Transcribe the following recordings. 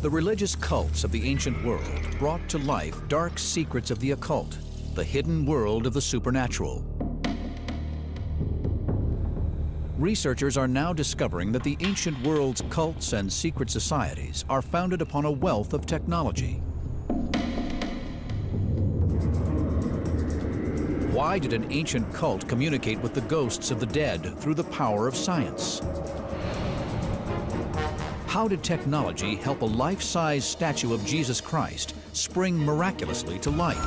The religious cults of the ancient world brought to life dark secrets of the occult, the hidden world of the supernatural. Researchers are now discovering that the ancient world's cults and secret societies are founded upon a wealth of technology. Why did an ancient cult communicate with the ghosts of the dead through the power of science? How did technology help a life-size statue of Jesus Christ spring miraculously to life?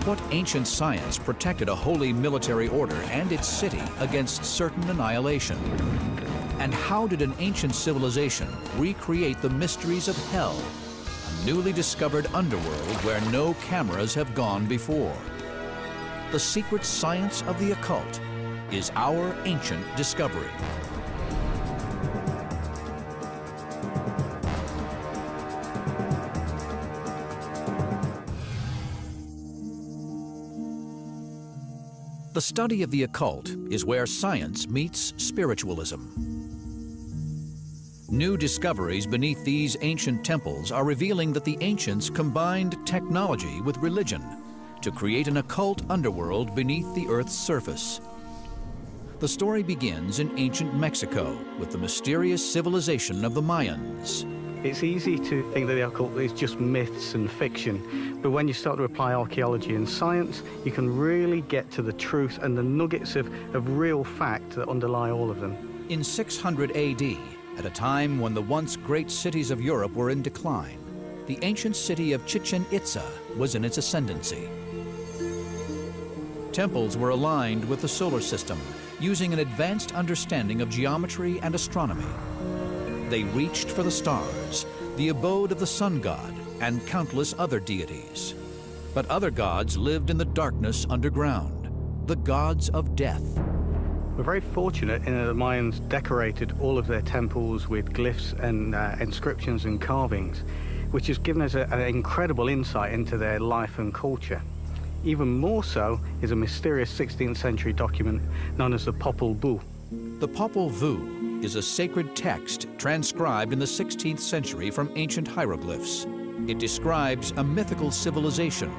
What ancient science protected a holy military order and its city against certain annihilation? And how did an ancient civilization recreate the mysteries of hell, a newly discovered underworld where no cameras have gone before? The secret science of the occult is our ancient discovery. The study of the occult is where science meets spiritualism. New discoveries beneath these ancient temples are revealing that the ancients combined technology with religion to create an occult underworld beneath the Earth's surface. The story begins in ancient Mexico with the mysterious civilization of the Mayans. It's easy to think that the occult is just myths and fiction, but when you start to apply archaeology and science, you can really get to the truth and the nuggets of real fact that underlie all of them. In 600 AD, at a time when the once great cities of Europe were in decline, the ancient city of Chichen Itza was in its ascendancy. Temples were aligned with the solar system, using an advanced understanding of geometry and astronomy. They reached for the stars, the abode of the sun god, and countless other deities. But other gods lived in the darkness underground, the gods of death. We're very fortunate in that the Mayans decorated all of their temples with glyphs and inscriptions and carvings, which has given us an incredible insight into their life and culture. Even more so is a mysterious 16th century document known as the Popol Vuh. The Popol Vuh is a sacred text transcribed in the 16th century from ancient hieroglyphs. It describes a mythical civilization,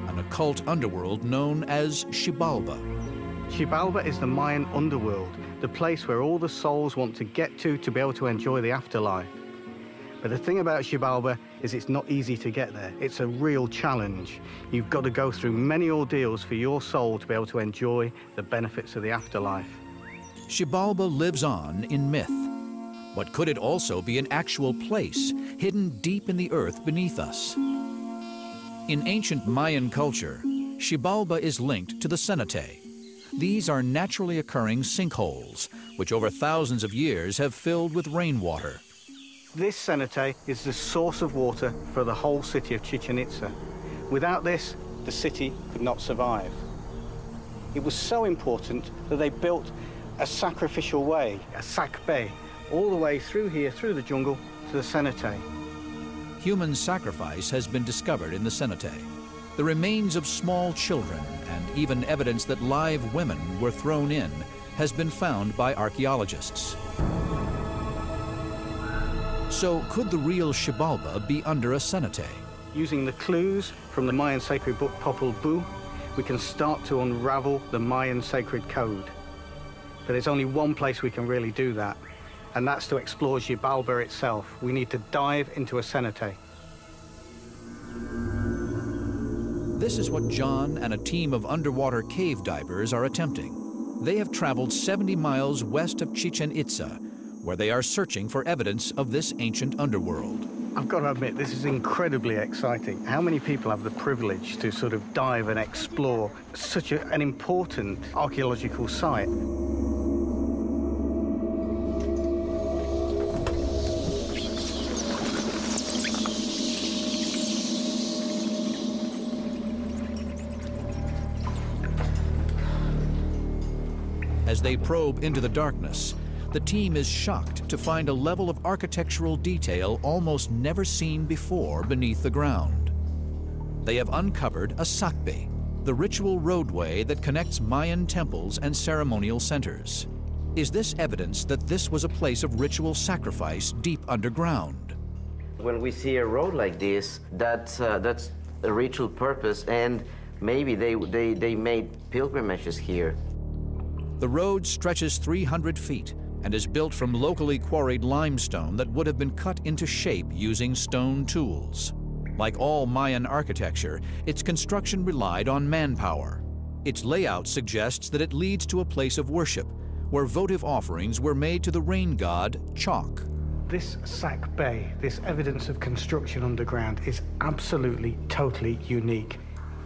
an occult underworld known as Xibalba. Xibalba is the Mayan underworld, the place where all the souls want to get to be able to enjoy the afterlife. But the thing about Xibalba is it's not easy to get there. It's a real challenge. You've got to go through many ordeals for your soul to be able to enjoy the benefits of the afterlife. Xibalba lives on in myth. But could it also be an actual place, hidden deep in the earth beneath us? In ancient Mayan culture, Xibalba is linked to the cenote. These are naturally occurring sinkholes, which over thousands of years have filled with rainwater. This cenote is the source of water for the whole city of Chichen Itza. Without this, the city could not survive. It was so important that they built a sacrificial way, a sakbe, all the way through here, through the jungle, to the cenote. Human sacrifice has been discovered in the cenote. The remains of small children and even evidence that live women were thrown in has been found by archaeologists. So could the real Xibalba be under a cenote? Using the clues from the Mayan sacred book Popol Vuh, we can start to unravel the Mayan sacred code. But there's only one place we can really do that, and that's to explore Xibalba itself. We need to dive into a cenote. This is what John and a team of underwater cave divers are attempting. They have traveled 70 miles west of Chichen Itza, where they are searching for evidence of this ancient underworld. I've got to admit, this is incredibly exciting. How many people have the privilege to sort of dive and explore such an important archaeological site? As they probe into the darkness, the team is shocked to find a level of architectural detail almost never seen before beneath the ground. They have uncovered a sakbe, the ritual roadway that connects Mayan temples and ceremonial centers. Is this evidence that this was a place of ritual sacrifice deep underground? When we see a road like this, that's a ritual purpose, and maybe they made pilgrimages here. The road stretches 300 feet and is built from locally quarried limestone that would have been cut into shape using stone tools. Like all Mayan architecture, its construction relied on manpower. Its layout suggests that it leads to a place of worship, where votive offerings were made to the rain god, Chalk. This Sac Bay, this evidence of construction underground, is absolutely, totally unique.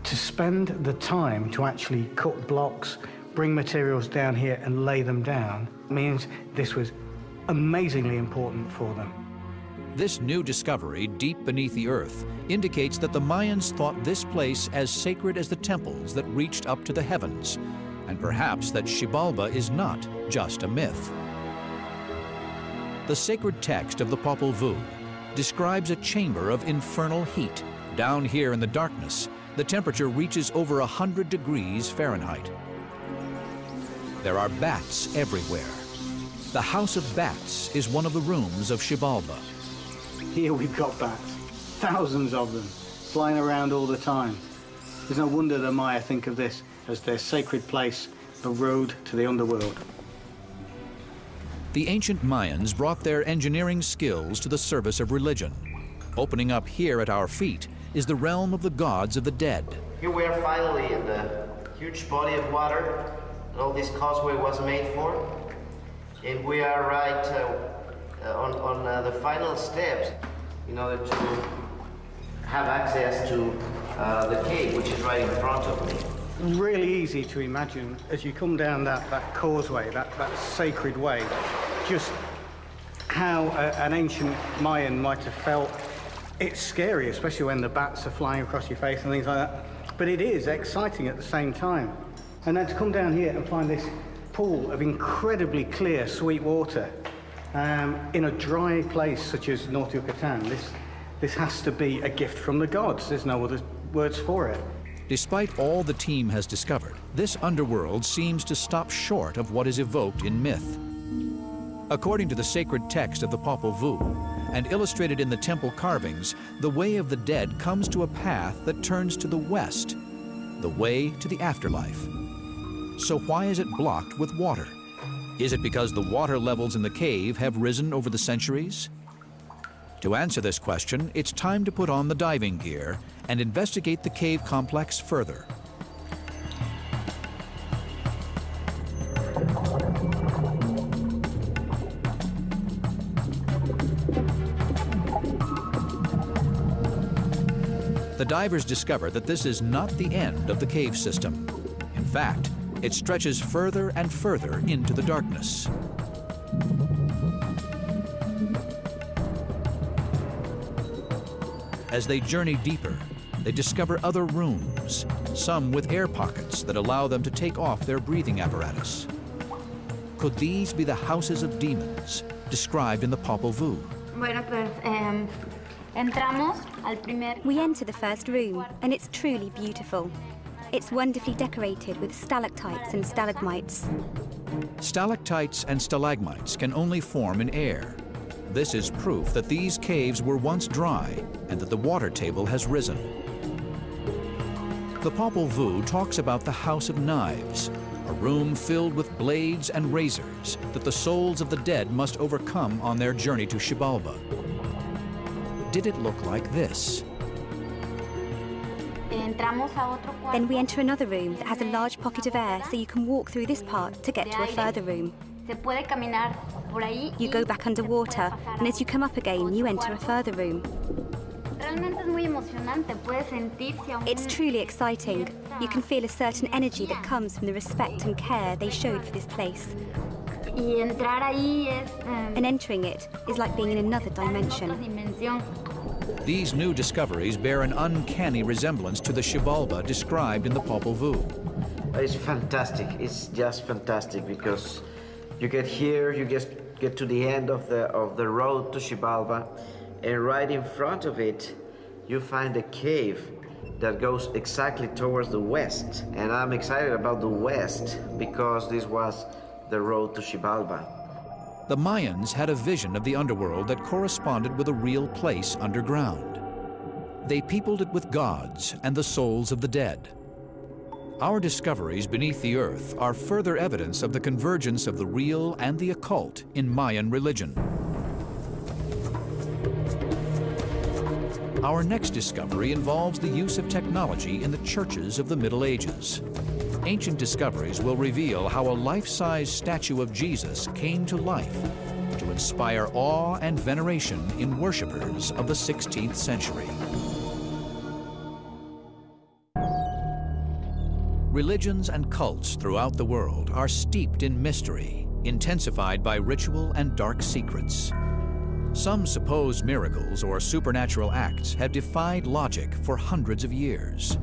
To spend the time to actually cut blocks, bring materials down here and lay them down, means this was amazingly important for them. This new discovery, deep beneath the earth, indicates that the Mayans thought this place as sacred as the temples that reached up to the heavens, and perhaps that Xibalba is not just a myth. The sacred text of the Popol Vuh describes a chamber of infernal heat. Down here in the darkness, the temperature reaches over 100 degrees Fahrenheit. There are bats everywhere. The House of Bats is one of the rooms of Xibalba. Here we've got bats, thousands of them, flying around all the time. There's no wonder the Maya think of this as their sacred place, the road to the underworld. The ancient Mayans brought their engineering skills to the service of religion. Opening up here at our feet is the realm of the gods of the dead. Here we are finally in the huge body of water that all this causeway was made for. And we are right on the final steps in order to have access to the cave, which is right in front of me. Really easy to imagine as you come down that causeway, that sacred way, just how an ancient Mayan might have felt. It's scary, especially when the bats are flying across your face and things like that, but it is exciting at the same time. And then to come down here and find this pool of incredibly clear, sweet water in a dry place such as North Yucatan, this has to be a gift from the gods. There's no other words for it. Despite all the team has discovered, this underworld seems to stop short of what is evoked in myth. According to the sacred text of the Popol Vuh, and illustrated in the temple carvings, the way of the dead comes to a path that turns to the west, the way to the afterlife. So why is it blocked with water? Is it because the water levels in the cave have risen over the centuries? To answer this question, it's time to put on the diving gear and investigate the cave complex further. The divers discover that this is not the end of the cave system. In fact, it stretches further and further into the darkness. As they journey deeper, they discover other rooms, some with air pockets that allow them to take off their breathing apparatus. Could these be the houses of demons described in the Popol Vuh? We enter the first room, and it's truly beautiful. It's wonderfully decorated with stalactites and stalagmites. Stalactites and stalagmites can only form in air. This is proof that these caves were once dry and that the water table has risen. The Popol Vuh talks about the House of Knives, a room filled with blades and razors that the souls of the dead must overcome on their journey to Xibalba. Did it look like this? Then we enter another room that has a large pocket of air, so you can walk through this part to get to a further room. You go back underwater, and as you come up again, you enter a further room. It's truly exciting. You can feel a certain energy that comes from the respect and care they showed for this place. And entering it is like being in another dimension. These new discoveries bear an uncanny resemblance to the Xibalba described in the Popol Vuh. It's fantastic. It's just fantastic because you get here, you get to the end of the road to Xibalba, and right in front of it, you find a cave that goes exactly towards the west. And I'm excited about the west because this was the road to Xibalba. The Mayans had a vision of the underworld that corresponded with a real place underground. They peopled it with gods and the souls of the dead. Our discoveries beneath the earth are further evidence of the convergence of the real and the occult in Mayan religion. Our next discovery involves the use of technology in the churches of the Middle Ages. Ancient discoveries will reveal how a life-size statue of Jesus came to life to inspire awe and veneration in worshippers of the 16th century. Religions and cults throughout the world are steeped in mystery, intensified by ritual and dark secrets. Some supposed miracles or supernatural acts have defied logic for hundreds of years.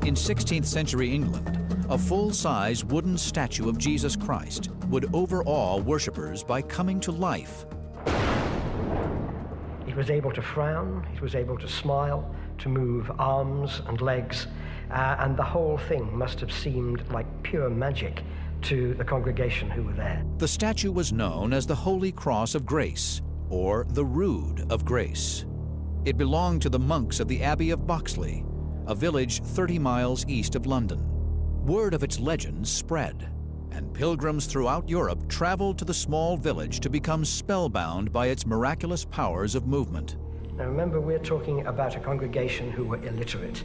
In 16th century England, a full-size wooden statue of Jesus Christ would overawe worshippers by coming to life. It was able to frown, it was able to smile, to move arms and legs, and the whole thing must have seemed like pure magic to the congregation who were there. The statue was known as the Holy Cross of Grace, or the Rood of Grace. It belonged to the monks of the Abbey of Boxley, a village 30 miles east of London. Word of its legends spread, and pilgrims throughout Europe traveled to the small village to become spellbound by its miraculous powers of movement. Now remember, we're talking about a congregation who were illiterate.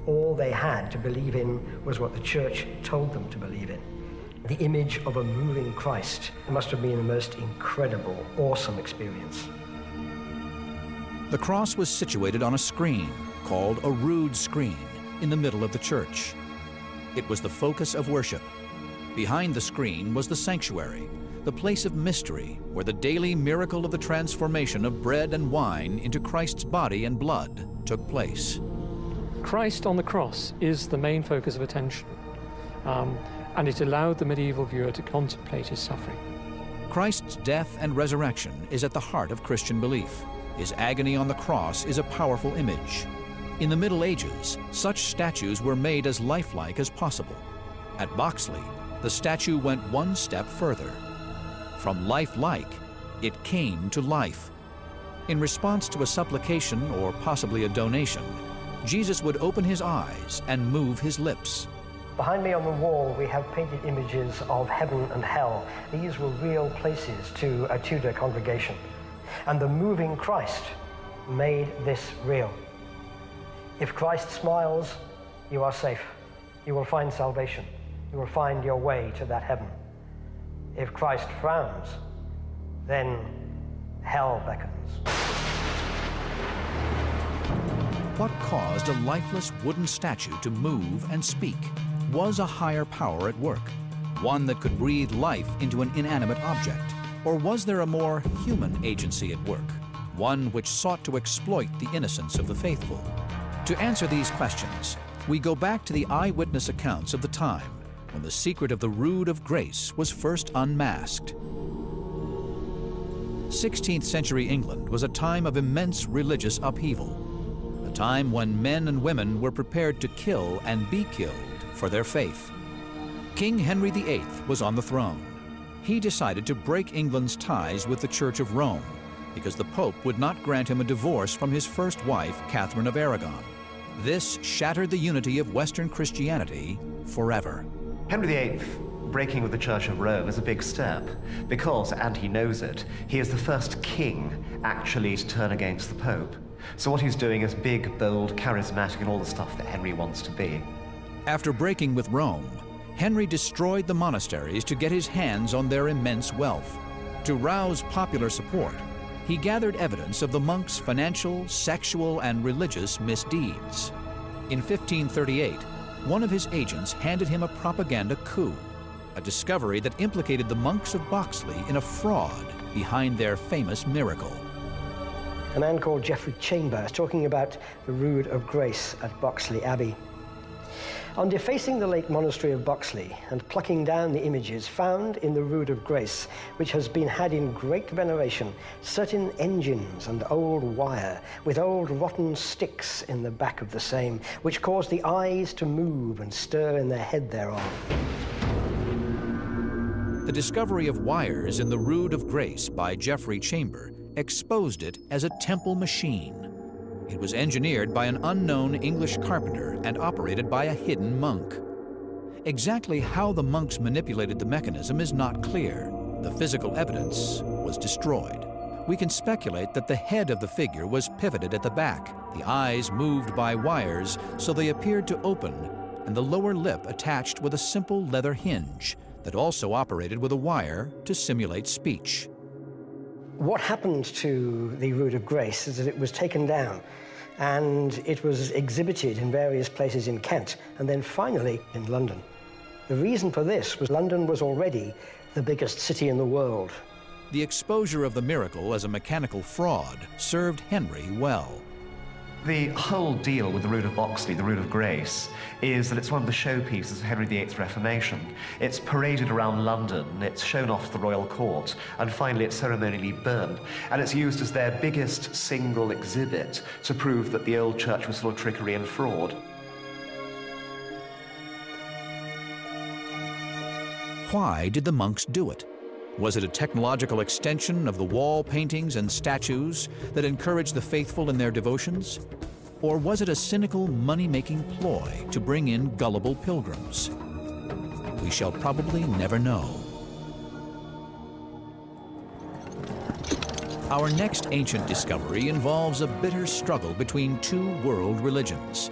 All they had to believe in was what the church told them to believe in. The image of a moving Christ must have been the most incredible, awesome experience. The cross was situated on a screen, called a rood screen, in the middle of the church. It was the focus of worship. Behind the screen was the sanctuary, the place of mystery, where the daily miracle of the transformation of bread and wine into Christ's body and blood took place. Christ on the cross is the main focus of attention, and it allowed the medieval viewer to contemplate his suffering. Christ's death and resurrection is at the heart of Christian belief. His agony on the cross is a powerful image. In the Middle Ages, such statues were made as lifelike as possible. At Boxley, the statue went one step further. From lifelike, it came to life. In response to a supplication or possibly a donation, Jesus would open his eyes and move his lips. Behind me on the wall, we have painted images of heaven and hell. These were real places to a Tudor congregation. And the moving Christ made this real. If Christ smiles, you are safe. You will find salvation. You will find your way to that heaven. If Christ frowns, then hell beckons. What caused a lifeless wooden statue to move and speak? Was a higher power at work? One that could breathe life into an inanimate object? Or was there a more human agency at work? One which sought to exploit the innocence of the faithful? To answer these questions, we go back to the eyewitness accounts of the time when the secret of the Rood of Grace was first unmasked. 16th century England was a time of immense religious upheaval, a time when men and women were prepared to kill and be killed for their faith. King Henry VIII was on the throne. He decided to break England's ties with the Church of Rome because the Pope would not grant him a divorce from his first wife, Catherine of Aragon. This shattered the unity of Western Christianity forever. Henry VIII breaking with the Church of Rome is a big step because, and he knows it, he is the first king actually to turn against the Pope. So what he's doing is big, bold, charismatic, and all the stuff that Henry wants to be. After breaking with Rome, Henry destroyed the monasteries to get his hands on their immense wealth. To rouse popular support, he gathered evidence of the monks' financial, sexual, and religious misdeeds. In 1538, one of his agents handed him a propaganda coup, a discovery that implicated the monks of Boxley in a fraud behind their famous miracle. A man called Geoffrey Chambers talking about the Rood of Grace at Boxley Abbey. On defacing the late monastery of Boxley and plucking down the images found in the Rood of Grace, which has been had in great veneration, certain engines and old wire, with old rotten sticks in the back of the same, which cause the eyes to move and stir in the head thereof. The discovery of wires in the Rood of Grace by Geoffrey Chamber exposed it as a temple machine. It was engineered by an unknown English carpenter and operated by a hidden monk. Exactly how the monks manipulated the mechanism is not clear. The physical evidence was destroyed. We can speculate that the head of the figure was pivoted at the back, the eyes moved by wires so they appeared to open, and the lower lip attached with a simple leather hinge that also operated with a wire to simulate speech. What happened to the Rood of Grace is that it was taken down and it was exhibited in various places in Kent and then finally in London. The reason for this was London was already the biggest city in the world. The exposure of the miracle as a mechanical fraud served Henry well. The whole deal with the Rood of Oxley, the Rood of Grace, is that it's one of the showpieces of Henry VIII's Reformation. It's paraded around London, it's shown off the royal court, and finally it's ceremonially burned. And it's used as their biggest single exhibit to prove that the old church was full of trickery and fraud. Why did the monks do it? Was it a technological extension of the wall paintings and statues that encouraged the faithful in their devotions? Or was it a cynical money-making ploy to bring in gullible pilgrims? We shall probably never know. Our next ancient discovery involves a bitter struggle between two world religions.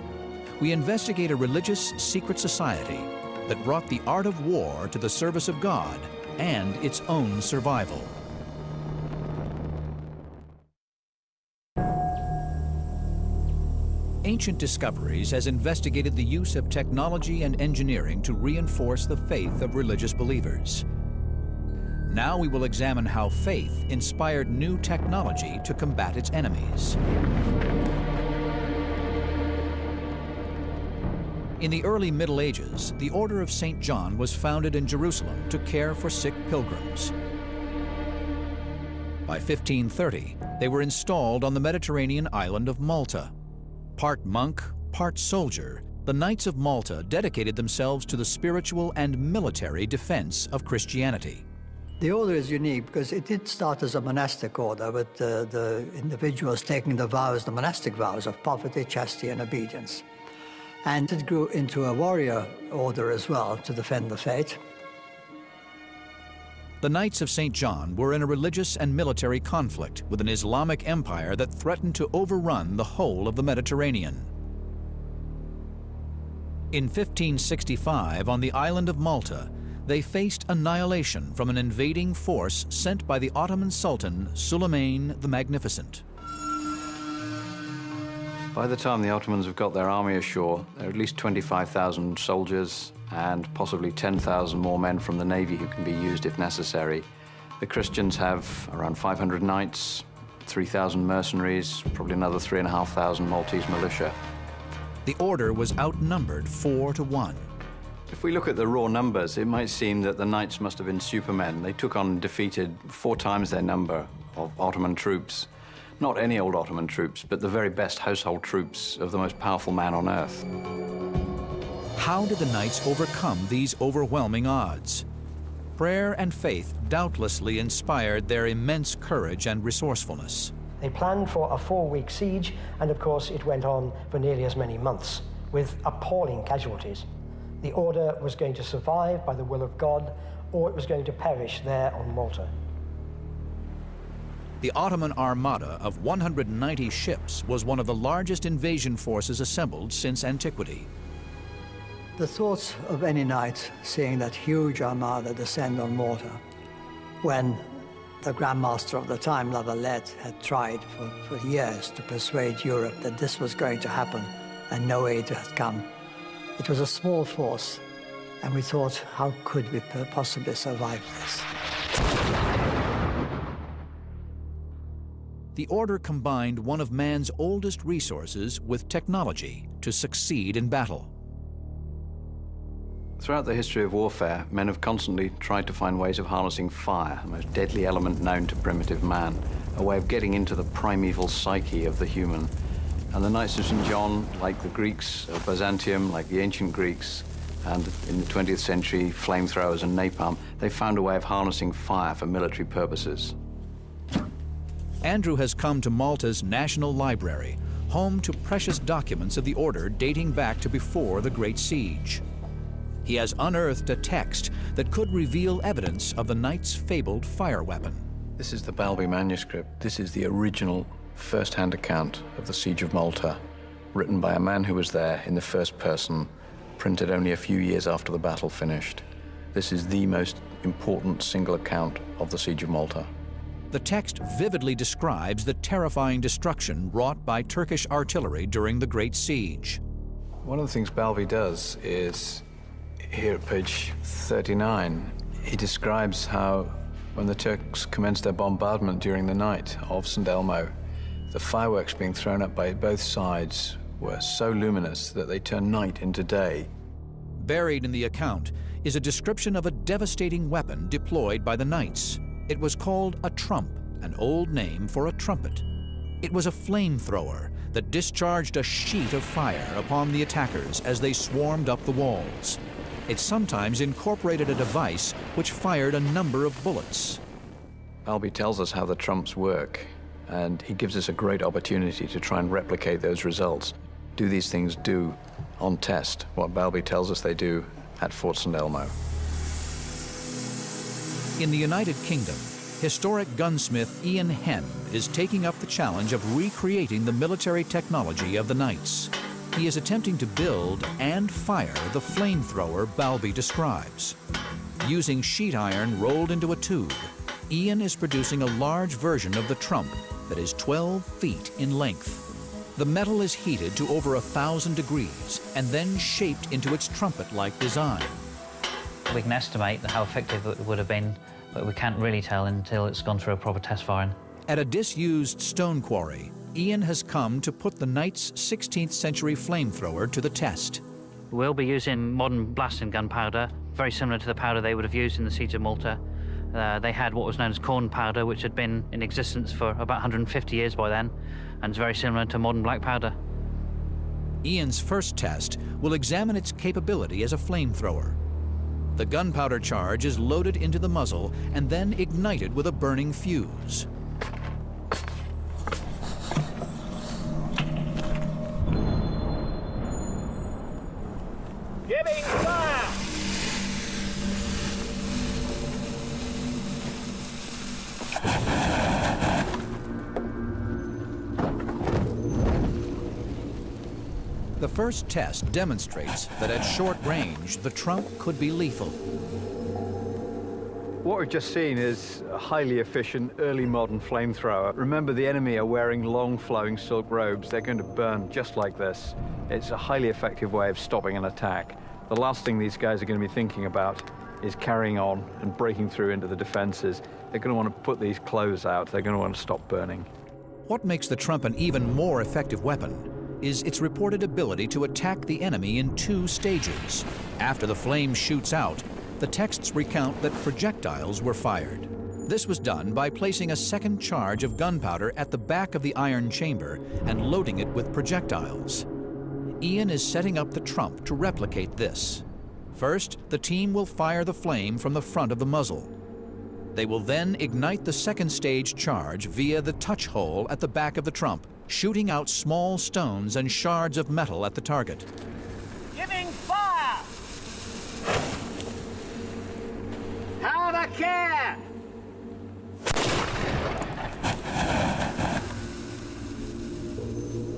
We investigate a religious secret society that brought the art of war to the service of God and its own survival. Ancient Discoveries has investigated the use of technology and engineering to reinforce the faith of religious believers. Now we will examine how faith inspired new technology to combat its enemies. In the early Middle Ages, the Order of St. John was founded in Jerusalem to care for sick pilgrims. By 1530, they were installed on the Mediterranean island of Malta. Part monk, part soldier, the Knights of Malta dedicated themselves to the spiritual and military defense of Christianity. The order is unique because it did start as a monastic order with the individuals taking the vows, the monastic vows of poverty, chastity, and obedience. And it grew into a warrior order as well to defend the faith. The Knights of St. John were in a religious and military conflict with an Islamic empire that threatened to overrun the whole of the Mediterranean. In 1565, on the island of Malta, they faced annihilation from an invading force sent by the Ottoman Sultan Suleiman the Magnificent. By the time the Ottomans have got their army ashore, there are at least 25,000 soldiers and possibly 10,000 more men from the navy who can be used if necessary. The Christians have around 500 knights, 3,000 mercenaries, probably another 3,500 Maltese militia. The order was outnumbered 4 to 1. If we look at the raw numbers, it might seem that the knights must have been supermen. They took on and defeated 4 times their number of Ottoman troops. Not any old Ottoman troops, but the very best household troops of the most powerful man on earth. How did the knights overcome these overwhelming odds? Prayer and faith doubtlessly inspired their immense courage and resourcefulness. They planned for a 4-week siege, and of course it went on for nearly as many months, with appalling casualties. The order was going to survive by the will of God, or it was going to perish there on Malta. The Ottoman armada of 190 ships was one of the largest invasion forces assembled since antiquity. The thoughts of any knight seeing that huge armada descend on Malta, when the Grand Master of the time, La Valette, had tried for years to persuade Europe that this was going to happen and no aid had come. It was a small force, and we thought, how could we possibly survive this? The order combined one of man's oldest resources with technology to succeed in battle. Throughout the history of warfare, men have constantly tried to find ways of harnessing fire, the most deadly element known to primitive man, a way of getting into the primeval psyche of the human. And the Knights of St. John, like the Greeks of Byzantium, like the ancient Greeks, and in the 20th century, flamethrowers and napalm, they found a way of harnessing fire for military purposes. Andrew has come to Malta's National Library, home to precious documents of the order dating back to before the Great Siege. He has unearthed a text that could reveal evidence of the knight's fabled fire weapon. This is the Balbi manuscript. This is the original first-hand account of the Siege of Malta, written by a man who was there in the first person, printed only a few years after the battle finished. This is the most important single account of the Siege of Malta. The text vividly describes the terrifying destruction wrought by Turkish artillery during the Great Siege. One of the things Balbi does is, here at page 39, he describes how when the Turks commenced their bombardment during the night of St. Elmo, the fireworks being thrown up by both sides were so luminous that they turned night into day. Buried in the account is a description of a devastating weapon deployed by the knights. It was called a trump, an old name for a trumpet. It was a flamethrower that discharged a sheet of fire upon the attackers as they swarmed up the walls. It sometimes incorporated a device which fired a number of bullets. Balbi tells us how the trumps work, and he gives us a great opportunity to try and replicate those results. Do these things do, on test, what Balbi tells us they do at Fort St. Elmo? In the United Kingdom, historic gunsmith Ian Henn is taking up the challenge of recreating the military technology of the knights. He is attempting to build and fire the flamethrower Balbi describes. Using sheet iron rolled into a tube, Ian is producing a large version of the trump that is 12 feet in length. The metal is heated to over 1,000 degrees and then shaped into its trumpet-like design. We can estimate how effective it would have been, but we can't really tell until it's gone through a proper test firing. At a disused stone quarry, Ian has come to put the Knights' 16th century flamethrower to the test. We'll be using modern blasting gunpowder, very similar to the powder they would have used in the Siege of Malta. They had what was known as corn powder, which had been in existence for about 150 years by then, and it's very similar to modern black powder. Ian's first test will examine its capability as a flamethrower. The gunpowder charge is loaded into the muzzle and then ignited with a burning fuse. Giving fire! The first test demonstrates that at short range, the trump could be lethal. What we've just seen is a highly efficient, early modern flamethrower. Remember, the enemy are wearing long flowing silk robes. They're going to burn just like this. It's a highly effective way of stopping an attack. The last thing these guys are going to be thinking about is carrying on and breaking through into the defenses. They're going to want to put these clothes out. They're going to want to stop burning. What makes the trump an even more effective weapon is its reported ability to attack the enemy in 2 stages. After the flame shoots out, the texts recount that projectiles were fired. This was done by placing a second charge of gunpowder at the back of the iron chamber and loading it with projectiles. Ian is setting up the trump to replicate this. First, the team will fire the flame from the front of the muzzle. They will then ignite the second stage charge via the touch hole at the back of the trump, shooting out small stones and shards of metal at the target. Giving fire! Have a care!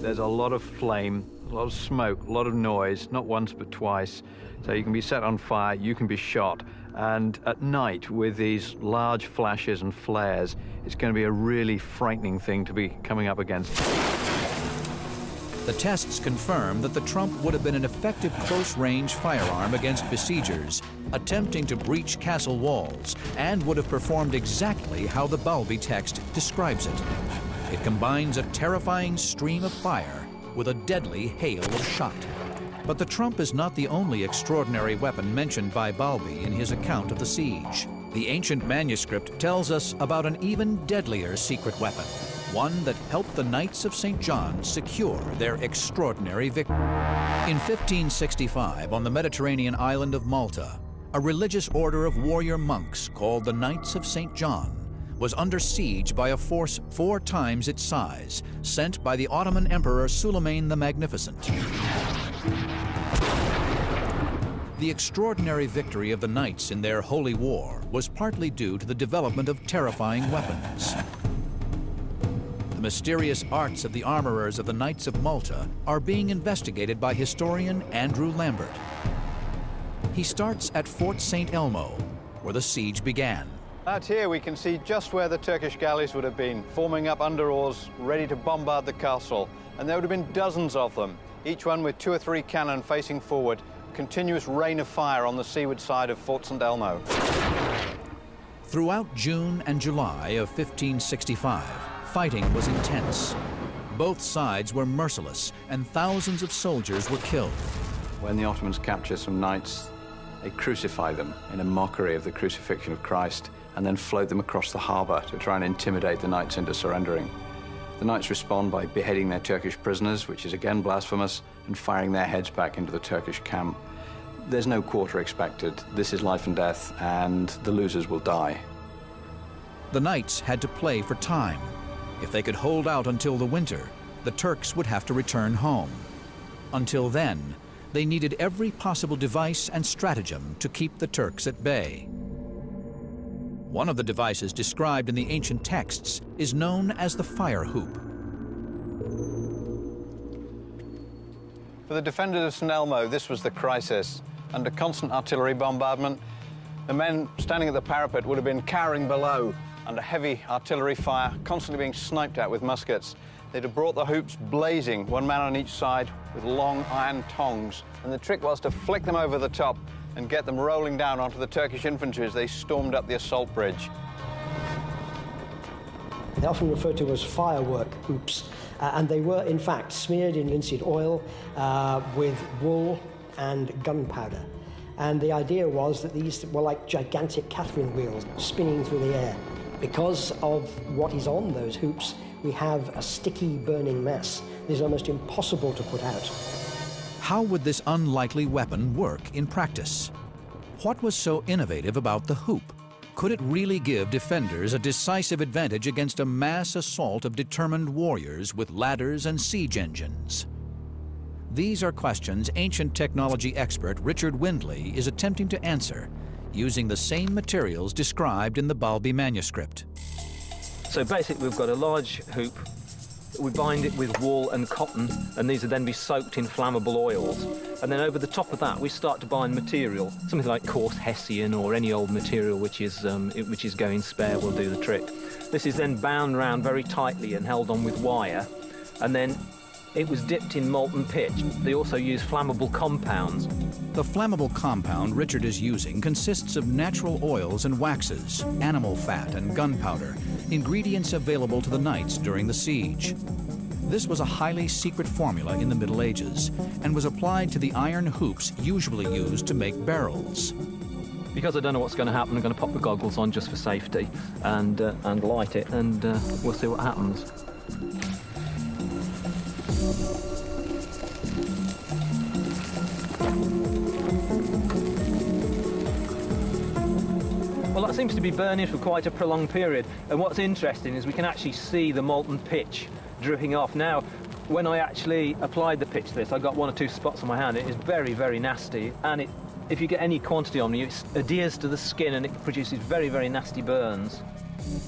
There's a lot of flame, a lot of smoke, a lot of noise, not once but twice. So you can be set on fire, you can be shot. And at night, with these large flashes and flares, it's going to be a really frightening thing to be coming up against. The tests confirm that the trump would have been an effective close-range firearm against besiegers attempting to breach castle walls, and would have performed exactly how the Balbi text describes it. It combines a terrifying stream of fire with a deadly hail of shot. But the trump is not the only extraordinary weapon mentioned by Balbi in his account of the siege. The ancient manuscript tells us about an even deadlier secret weapon, one that helped the Knights of St. John secure their extraordinary victory. In 1565, on the Mediterranean island of Malta, a religious order of warrior monks called the Knights of St. John was under siege by a force 4 times its size, sent by the Ottoman Emperor Suleiman the Magnificent. The extraordinary victory of the Knights in their holy war was partly due to the development of terrifying weapons. The mysterious arts of the armorers of the Knights of Malta are being investigated by historian Andrew Lambert. He starts at Fort St. Elmo, where the siege began. Out here we can see just where the Turkish galleys would have been, forming up under oars, ready to bombard the castle. And there would have been dozens of them, each one with 2 or 3 cannon facing forward, continuous rain of fire on the seaward side of Fort St. Elmo. Throughout June and July of 1565, fighting was intense. Both sides were merciless, and thousands of soldiers were killed. When the Ottomans capture some knights, they crucify them in a mockery of the crucifixion of Christ, and then float them across the harbor to try and intimidate the knights into surrendering. The knights respond by beheading their Turkish prisoners, which is again blasphemous, and firing their heads back into the Turkish camp. There's no quarter expected. This is life and death, and the losers will die. The knights had to play for time. If they could hold out until the winter, the Turks would have to return home. Until then, they needed every possible device and stratagem to keep the Turks at bay. One of the devices described in the ancient texts is known as the fire hoop. For the defenders of St. Elmo, this was the crisis. Under constant artillery bombardment, the men standing at the parapet would have been cowering below under heavy artillery fire, constantly being sniped at with muskets. They'd have brought the hoops blazing, 1 man on each side, with long iron tongs. And the trick was to flick them over the top and get them rolling down onto the Turkish infantry as they stormed up the assault bridge. They're often referred to as firework hoops, and they were, in fact, smeared in linseed oil with wool and gunpowder. And the idea was that these were like gigantic Catherine wheels spinning through the air. Because of what is on those hoops, we have a sticky, burning mess. It is almost impossible to put out. How would this unlikely weapon work in practice? What was so innovative about the hoop? Could it really give defenders a decisive advantage against a mass assault of determined warriors with ladders and siege engines? These are questions ancient technology expert Richard Windley is attempting to answer using the same materials described in the Balbi manuscript. So basically we've got a large hoop. We bind it with wool and cotton, and these would then be soaked in flammable oils. And then over the top of that, we start to bind material. Something like coarse hessian or any old material which is going spare will do the trick. This is then bound round very tightly and held on with wire, and then it was dipped in molten pitch. They also use flammable compounds. The flammable compound Richard is using consists of natural oils and waxes, animal fat and gunpowder, ingredients available to the knights during the siege. This was a highly secret formula in the Middle Ages and was applied to the iron hoops usually used to make barrels. Because I don't know what's going to happen, I'm going to pop the goggles on just for safety and light it, and we'll see what happens. Well, that seems to be burning for quite a prolonged period, and what's interesting is we can actually see the molten pitch dripping off. Now, when I actually applied the pitch to this, I got 1 or 2 spots on my hand. It is very, very nasty, and if you get any quantity on you, it adheres to the skin and it produces very, very nasty burns.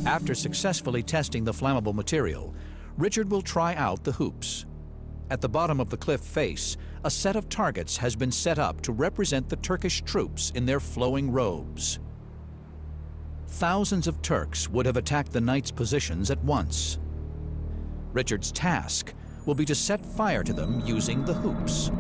After successfully testing the flammable material, Richard will try out the hoops. At the bottom of the cliff face, a set of targets has been set up to represent the Turkish troops in their flowing robes. Thousands of Turks would have attacked the knights' positions at once. Richard's task will be to set fire to them using the hoops.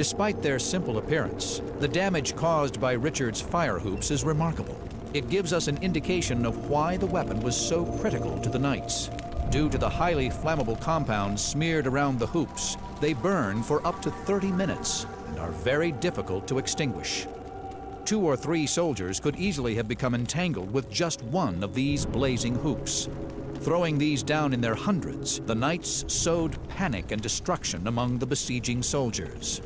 Despite their simple appearance, the damage caused by Richard's fire hoops is remarkable. It gives us an indication of why the weapon was so critical to the knights. Due to the highly flammable compounds smeared around the hoops, they burn for up to 30 minutes and are very difficult to extinguish. 2 or 3 soldiers could easily have become entangled with just one of these blazing hoops. Throwing these down in their hundreds, the knights sowed panic and destruction among the besieging soldiers.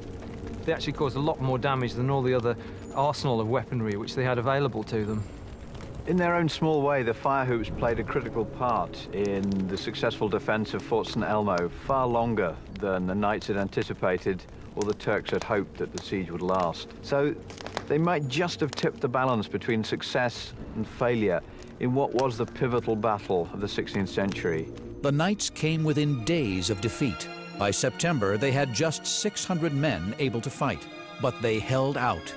They actually caused a lot more damage than all the other arsenal of weaponry which they had available to them. In their own small way, the fire hoops played a critical part in the successful defense of Fort St. Elmo, far longer than the knights had anticipated or the Turks had hoped that the siege would last. So they might just have tipped the balance between success and failure in what was the pivotal battle of the 16th century. The knights came within days of defeat. By September, they had just 600 men able to fight, but they held out.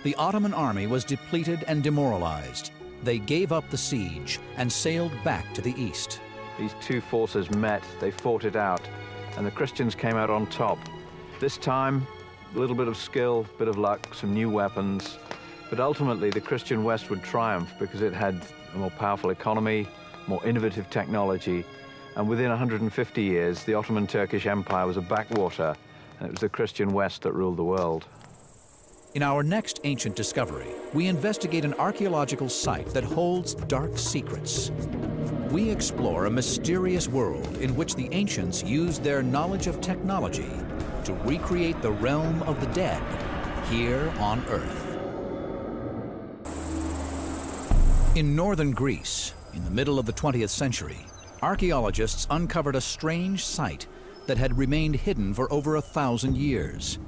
The Ottoman army was depleted and demoralized. They gave up the siege and sailed back to the east. These two forces met, they fought it out, and the Christians came out on top. This time, a little bit of skill, bit of luck, some new weapons, but ultimately the Christian West would triumph because it had a more powerful economy, more innovative technology, and within 150 years, the Ottoman Turkish Empire was a backwater, and it was the Christian West that ruled the world. In our next ancient discovery, we investigate an archaeological site that holds dark secrets. We explore a mysterious world in which the ancients used their knowledge of technology to recreate the realm of the dead here on Earth. In northern Greece, in the middle of the 20th century, archaeologists uncovered a strange site that had remained hidden for over 1,000 years.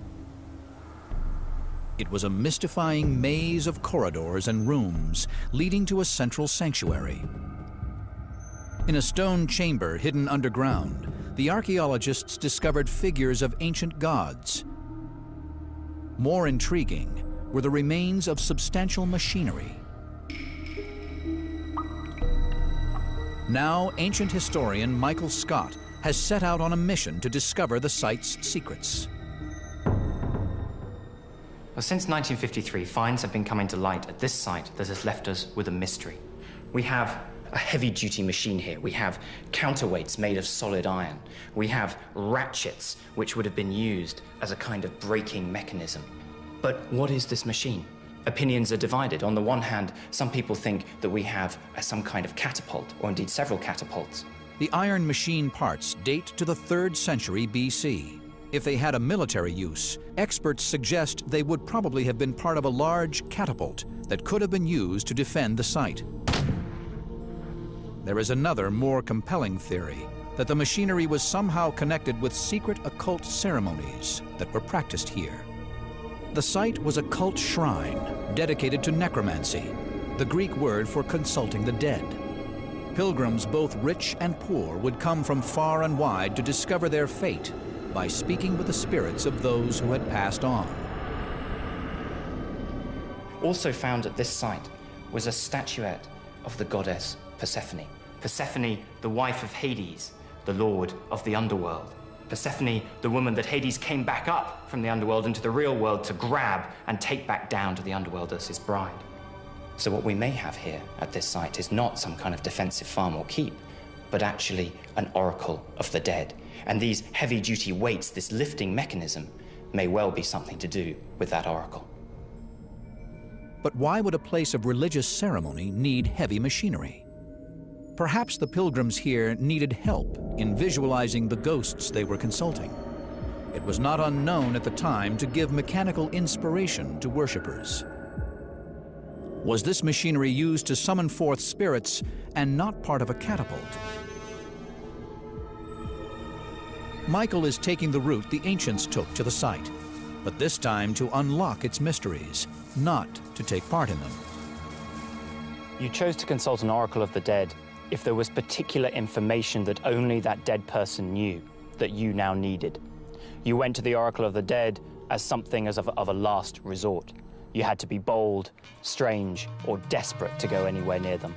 It was a mystifying maze of corridors and rooms leading to a central sanctuary. In a stone chamber hidden underground, the archaeologists discovered figures of ancient gods. More intriguing were the remains of substantial machinery. Now, ancient historian Michael Scott has set out on a mission to discover the site's secrets. Well, since 1953, finds have been coming to light at this site that has left us with a mystery. We have a heavy-duty machine here. We have counterweights made of solid iron. We have ratchets, which would have been used as a kind of braking mechanism. But what is this machine? Opinions are divided. On the one hand, some people think that we have some kind of catapult, or indeed several catapults. The iron machine parts date to the 3rd century BC. If they had a military use, experts suggest they would probably have been part of a large catapult that could have been used to defend the site. There is another, more compelling theory, that the machinery was somehow connected with secret occult ceremonies that were practiced here. The site was a cult shrine dedicated to necromancy, the Greek word for consulting the dead. Pilgrims, both rich and poor, would come from far and wide to discover their fate by speaking with the spirits of those who had passed on. Also found at this site was a statuette of the goddess Persephone. Persephone, the wife of Hades, the lord of the underworld. Persephone, the woman that Hades came back up from the underworld into the real world to grab and take back down to the underworld as his bride. So what we may have here at this site is not some kind of defensive farm or keep, but actually an oracle of the dead. And these heavy-duty weights, this lifting mechanism, may well be something to do with that oracle. But why would a place of religious ceremony need heavy machinery? Perhaps the pilgrims here needed help in visualizing the ghosts they were consulting. It was not unknown at the time to give mechanical inspiration to worshippers. Was this machinery used to summon forth spirits and not part of a catapult? Michael is taking the route the ancients took to the site, but this time to unlock its mysteries, not to take part in them. You chose to consult an oracle of the dead if there was particular information that only that dead person knew that you now needed. You went to the oracle of the dead as something of a last resort. You had to be bold, strange, or desperate to go anywhere near them.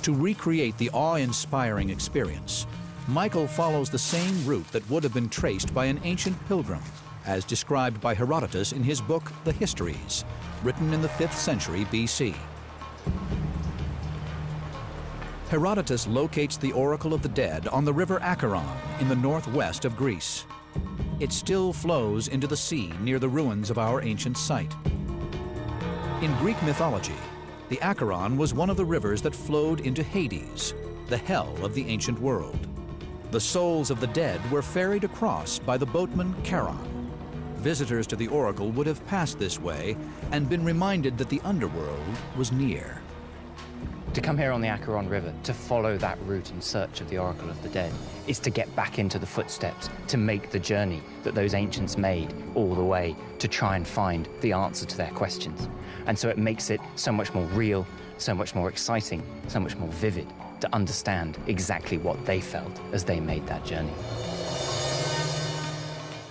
To recreate the awe-inspiring experience, Michael follows the same route that would have been traced by an ancient pilgrim, as described by Herodotus in his book, The Histories, written in the 5th century BC. Herodotus locates the Oracle of the Dead on the river Acheron in the northwest of Greece. It still flows into the sea near the ruins of our ancient site. In Greek mythology, the Acheron was one of the rivers that flowed into Hades, the hell of the ancient world. The souls of the dead were ferried across by the boatman Charon. Visitors to the oracle would have passed this way and been reminded that the underworld was near. To come here on the Acheron River, to follow that route in search of the Oracle of the Dead, is to get back into the footsteps, to make the journey that those ancients made all the way to try and find the answer to their questions. And so it makes it so much more real, so much more exciting, so much more vivid to understand exactly what they felt as they made that journey.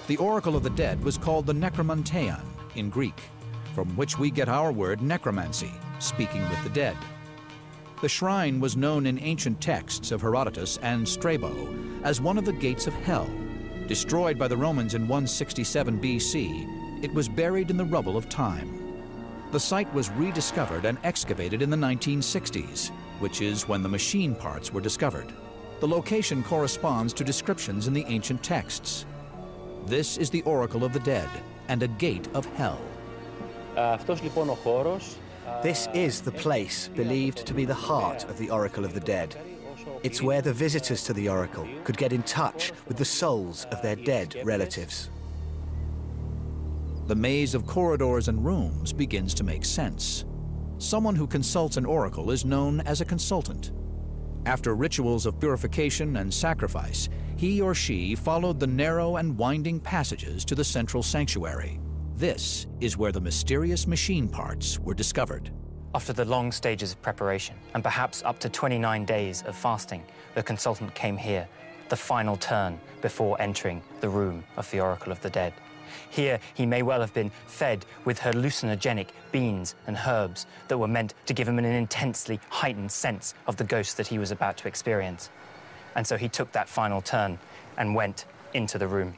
The Oracle of the Dead was called the Necromanteion in Greek, from which we get our word necromancy, speaking with the dead. The shrine was known in ancient texts of Herodotus and Strabo as one of the gates of hell. Destroyed by the Romans in 167 BC, it was buried in the rubble of time. The site was rediscovered and excavated in the 1960s, which is when the machine parts were discovered. The location corresponds to descriptions in the ancient texts. This is the Oracle of the Dead and a gate of hell. This is the place believed to be the heart of the Oracle of the Dead. It's where the visitors to the Oracle could get in touch with the souls of their dead relatives. The maze of corridors and rooms begins to make sense. Someone who consults an oracle is known as a consultant. After rituals of purification and sacrifice, he or she followed the narrow and winding passages to the central sanctuary. This is where the mysterious machine parts were discovered. After the long stages of preparation, and perhaps up to 29 days of fasting, the consultant came here, the final turn before entering the room of the Oracle of the Dead. Here, he may well have been fed with hallucinogenic beans and herbs that were meant to give him an intensely heightened sense of the ghost that he was about to experience. And so he took that final turn and went into the room.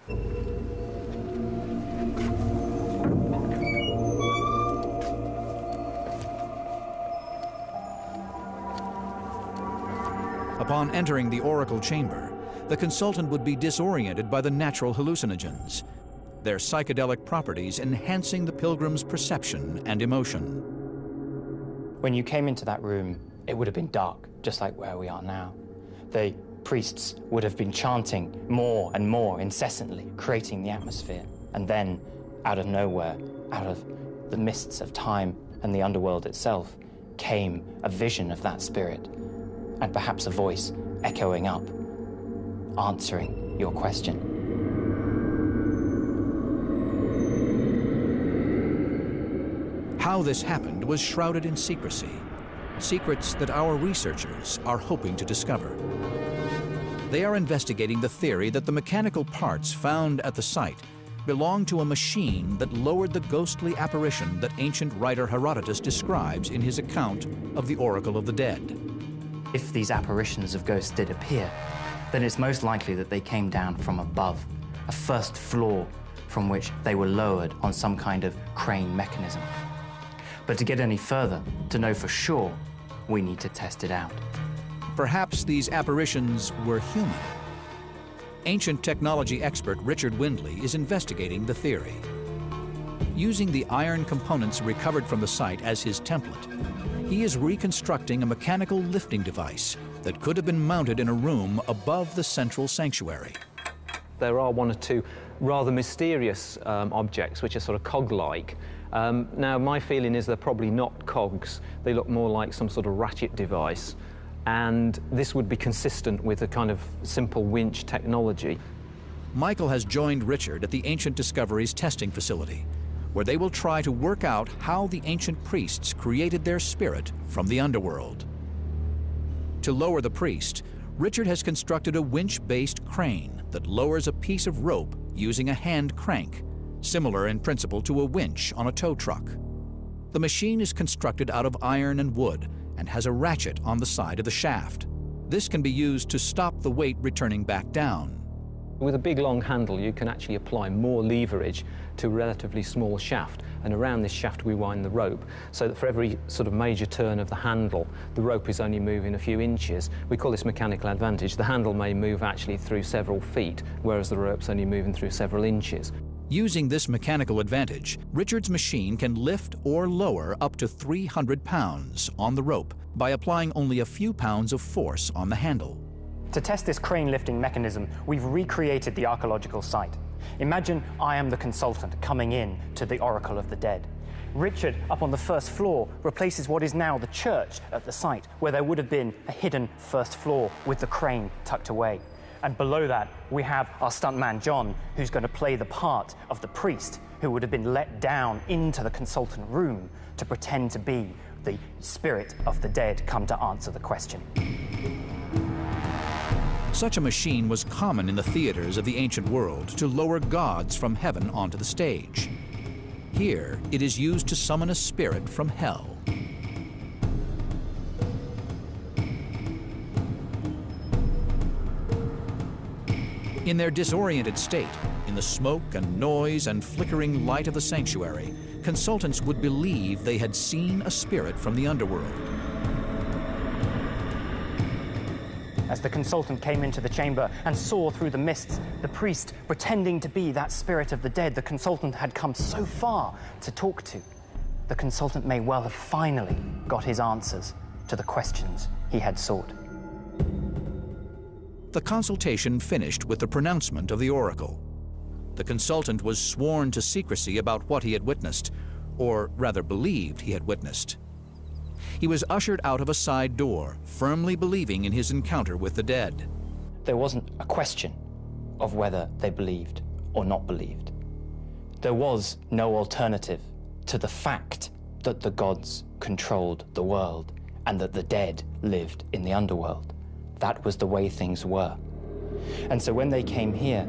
Upon entering the oracle chamber, the consultant would be disoriented by the natural hallucinogens, their psychedelic properties enhancing the pilgrim's perception and emotion. When you came into that room, it would have been dark, just like where we are now. The priests would have been chanting more and more incessantly, creating the atmosphere. And then, out of nowhere, out of the mists of time and the underworld itself, came a vision of that spirit, and perhaps a voice echoing up, answering your question. How this happened was shrouded in secrecy, secrets that our researchers are hoping to discover. They are investigating the theory that the mechanical parts found at the site belonged to a machine that lowered the ghostly apparition that ancient writer Herodotus describes in his account of the Oracle of the Dead. If these apparitions of ghosts did appear, then it's most likely that they came down from above, a first floor from which they were lowered on some kind of crane mechanism. But to get any further, to know for sure, we need to test it out. Perhaps these apparitions were human. Ancient technology expert Richard Windley is investigating the theory. Using the iron components recovered from the site as his template, he is reconstructing a mechanical lifting device that could have been mounted in a room above the central sanctuary. There are one or two rather mysterious objects which are sort of cog-like. Now, my feeling is they're probably not cogs. They look more like some sort of ratchet device. And this would be consistent with a kind of simple winch technology. Michael has joined Richard at the Ancient Discoveries testing facility, where they will try to work out how the ancient priests created their spirit from the underworld. To lower the priest, Richard has constructed a winch-based crane that lowers a piece of rope using a hand crank, similar in principle to a winch on a tow truck. The machine is constructed out of iron and wood and has a ratchet on the side of the shaft. This can be used to stop the weight returning back down. With a big long handle, you can actually apply more leverage to a relatively small shaft, and around this shaft we wind the rope, so that for every sort of major turn of the handle, the rope is only moving a few inches. We call this mechanical advantage. The handle may move actually through several feet, whereas the rope's only moving through several inches. Using this mechanical advantage, Richard's machine can lift or lower up to 300 pounds on the rope by applying only a few pounds of force on the handle. To test this crane lifting mechanism, we've recreated the archaeological site. Imagine I am the consultant coming in to the Oracle of the Dead. Richard, up on the first floor, replaces what is now the church at the site, where there would have been a hidden first floor with the crane tucked away. And below that, we have our stuntman, John, who's going to play the part of the priest who would have been let down into the consultant room to pretend to be the spirit of the dead come to answer the question. Such a machine was common in the theaters of the ancient world to lower gods from heaven onto the stage. Here, it is used to summon a spirit from hell. In their disoriented state, in the smoke and noise and flickering light of the sanctuary, consultants would believe they had seen a spirit from the underworld. As the consultant came into the chamber and saw through the mists the priest pretending to be that spirit of the dead the consultant had come so far to talk to, the consultant may well have finally got his answers to the questions he had sought. The consultation finished with the pronouncement of the oracle. The consultant was sworn to secrecy about what he had witnessed, or rather believed he had witnessed. He was ushered out of a side door, firmly believing in his encounter with the dead. There wasn't a question of whether they believed or not believed. There was no alternative to the fact that the gods controlled the world and that the dead lived in the underworld. That was the way things were. And so when they came here,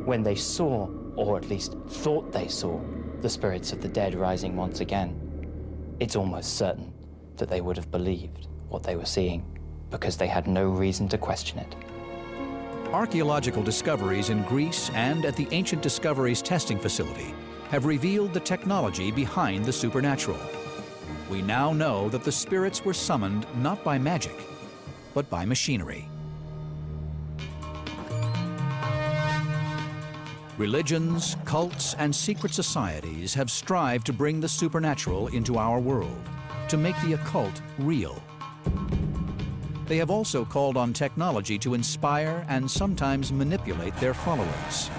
when they saw, or at least thought they saw, the spirits of the dead rising once again, it's almost certain that they would have believed what they were seeing, because they had no reason to question it. Archaeological discoveries in Greece and at the Ancient Discoveries Testing Facility have revealed the technology behind the supernatural. We now know that the spirits were summoned not by magic, but by machinery. Religions, cults, and secret societies have strived to bring the supernatural into our world, to make the occult real. They have also called on technology to inspire and sometimes manipulate their followers.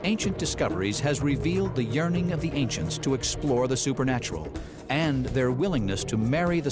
Ancient Discoveries has revealed the yearning of the ancients to explore the supernatural and their willingness to marry the